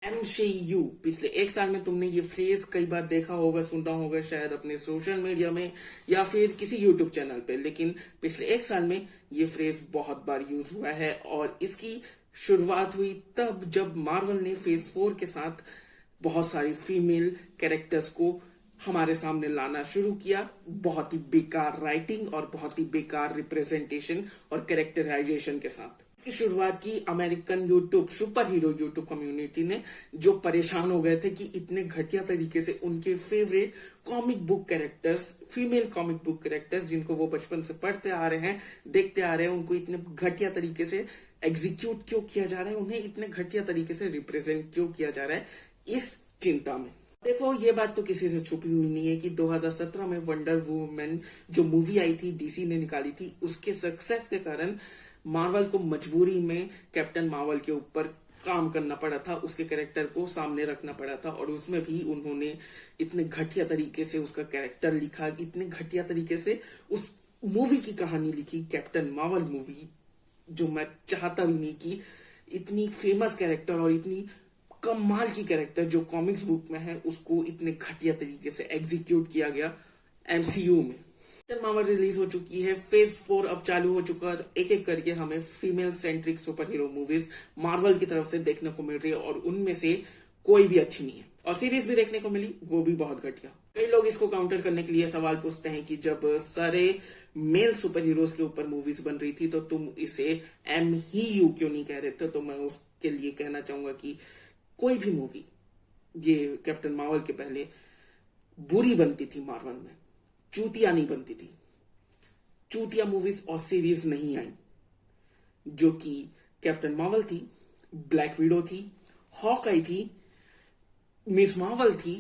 MCU। पिछले एक साल में तुमने ये फ्रेज कई बार देखा होगा, सुना होगा, शायद अपने सोशल मीडिया में या फिर किसी यूट्यूब चैनल पे। लेकिन पिछले एक साल में ये फ्रेज बहुत बार यूज हुआ है और इसकी शुरुआत हुई तब जब मार्वल ने फेज 4 के साथ बहुत सारी फीमेल कैरेक्टर्स को हमारे सामने लाना शुरू किया। बहुत ही बेकार राइटिंग और बहुत ही बेकार रिप्रेजेंटेशन और कैरेक्टराइजेशन के साथ इसकी शुरुआत की American YouTube super hero YouTube community ने, जो परेशान हो गए थे कि इतने घटिया तरीके से उनके favourite comic book characters, female comic book characters जिनको वो बचपन से पढ़ते आ रहे हैं, देखते आ रहे हैं, उनको इतने घटिया तरीके से एग्जीक्यूट क्यों किया जा रहा है, उन्हें इतने घटिया तरीके से रिप्रेजेंट क्यों किया जा रहा है। इस चिंता में देखो, ये बात तो किसी से छुपी हुई नहीं है कि 2017 में वंडर वुमन जो मूवी आई थी, डीसी ने निकाली थी, उसके सक्सेस के कारण मार्वल को मजबूरी में कैप्टन मार्वल के ऊपर काम करना पड़ा था, उसके कैरेक्टर को सामने रखना पड़ा था। और उसमें भी उन्होंने इतने घटिया तरीके से उसका कैरेक्टर लिखा, इतने घटिया तरीके से उस मूवी की कहानी लिखी, कैप्टन मार्वल मूवी, जो मैं चाहता भी नहीं कि इतनी फेमस कैरेक्टर और इतनी कमाल की कैरेक्टर जो कॉमिक्स बुक में है, उसको इतने घटिया तरीके से एग्जीक्यूट किया गया एमसीयू में। कैप्टन मार्वल रिलीज हो चुकी है, फेज 4 अब चालू हो चुका है। एक एक करके हमें female centric super hero movies Marvel की तरफ से देखने को मिल रही है और उनमें से कोई भी अच्छी नहीं है। और सीरीज भी देखने को मिली, वो भी बहुत घटिया। कई लोग इसको काउंटर करने के लिए सवाल पूछते हैं कि जब सारे मेल सुपर हीरोज के ऊपर मूवीज बन रही थी तो तुम इसे MCU क्यों नहीं कह रहे थे। तो मैं उसके लिए कहना चाहूंगा कि कोई भी मूवी ये कैप्टन मार्वल के पहले बुरी बनती थी, मार्वल में चूतिया नहीं बनती थी। चूतिया मूवीज और सीरीज नहीं आई, जो कि कैप्टन मार्वल थी, ब्लैक विडो थी, हॉकाई थी, मिस मार्वल थी,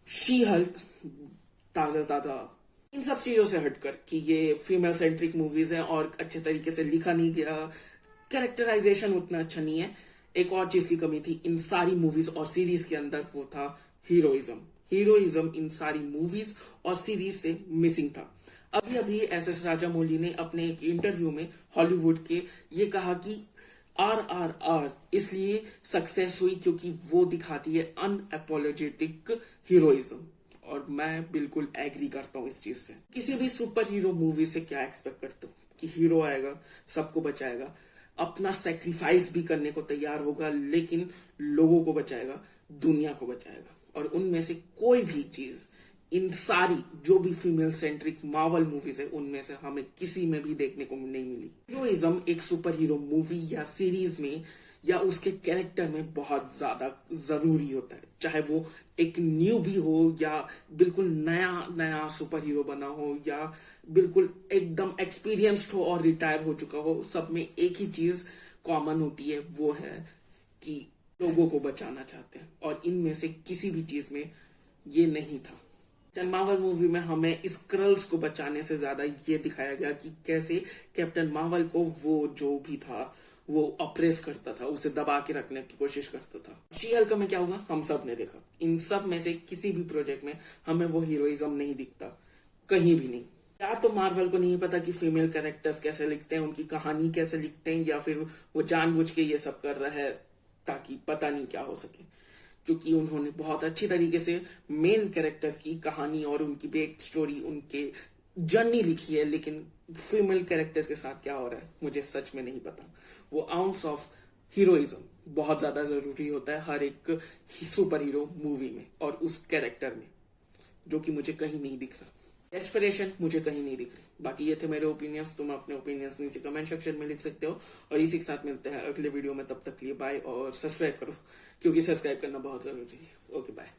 शी हल्क, ताजा ताजा, इन सब चीजों से हटकर कि ये फीमेल सेंट्रिक मूवीज हैं और अच्छे तरीके से लिखा नहीं गया, कैरेक्टराइजेशन उतना अच्छा नहीं है। एक और चीज की कमी थी इन सारी मूवीज और सीरीज के अंदर, वो था हीरोइज्म। हीरोइज्म इन सारी मूवीज और सीरीज से मिसिंग था। अभी अभी SS राजामौली ने अपने एक इंटरव्यू में हॉलीवुड के ये कहा कि RRR इसलिए सक्सेस हुई क्योंकि वो दिखाती है अनअपोलोजेटिक हीरोइज्म। और मैं बिल्कुल एग्री करता हूं इस चीज से। किसी भी सुपर हीरो मूवी से क्या एक्सपेक्ट करते हो कि हीरो आएगा, सबको बचाएगा, अपना सेक्रीफाइस भी करने को तैयार होगा, लेकिन लोगों को बचाएगा, दुनिया को बचाएगा। और उनमें से कोई भी चीज इन सारी जो भी फीमेल सेंट्रिक मार्वल मूवीज है, उनमें से हमें किसी में भी देखने को नहीं मिली। हीरोइज्म एक सुपर हीरो मूवी या सीरीज में या उसके कैरेक्टर में बहुत ज्यादा जरूरी होता है, चाहे वो एक न्यू भी हो या बिल्कुल नया नया सुपर हीरो बना हो या बिल्कुल एकदम एक्सपीरियंस्ड हो और रिटायर हो चुका हो। सब में एक ही चीज कॉमन होती है, वो है कि लोगों को बचाना चाहते हैं। और इनमें से किसी भी चीज में ये नहीं था। कैप्टन मार्वल मूवी में हमें स्क्रल्स को बचाने से ज्यादा ये दिखाया गया कि कैसे कैप्टन मार्वल को वो जो भी था वो अप्रेस करता था, उसे दबा के रखने की कोशिश करता था। शी हल्क में क्या हुआ हम सब ने देखा। इन सब में से किसी भी प्रोजेक्ट में हमें वो हीरोइज्म नहीं दिखता, कहीं भी नहीं। या तो मार्वल को नहीं पता कि फीमेल कैरेक्टर्स कैसे लिखते हैं, उनकी कहानी कैसे लिखते हैं, या फिर वो जानबूझ के ये सब कर रहा है ताकि पता नहीं क्या हो सके। क्योंकि उन्होंने बहुत अच्छी तरीके से मेल कैरेक्टर्स की कहानी और उनकी बैक स्टोरी, उनके जर्नी लिखी है, लेकिन फीमेल कैरेक्टर्स के साथ क्या हो रहा है मुझे सच में नहीं पता। वो आउंस ऑफ हीरोइज्म बहुत ज्यादा जरूरी होता है हर एक सुपर हीरो मूवी में और उस कैरेक्टर में, जो कि मुझे कहीं नहीं दिख रहा। एस्पिरेशन मुझे कहीं नहीं दिख रही। बाकी ये थे मेरे ओपिनियंस। तुम अपने ओपिनियंस नीचे कमेंट सेक्शन में लिख सकते हो। और इसी के साथ मिलते हैं अगले वीडियो में। तब तक के लिए बाय और सब्सक्राइब करो, क्योंकि सब्सक्राइब करना बहुत जरूरी है। Okay bye.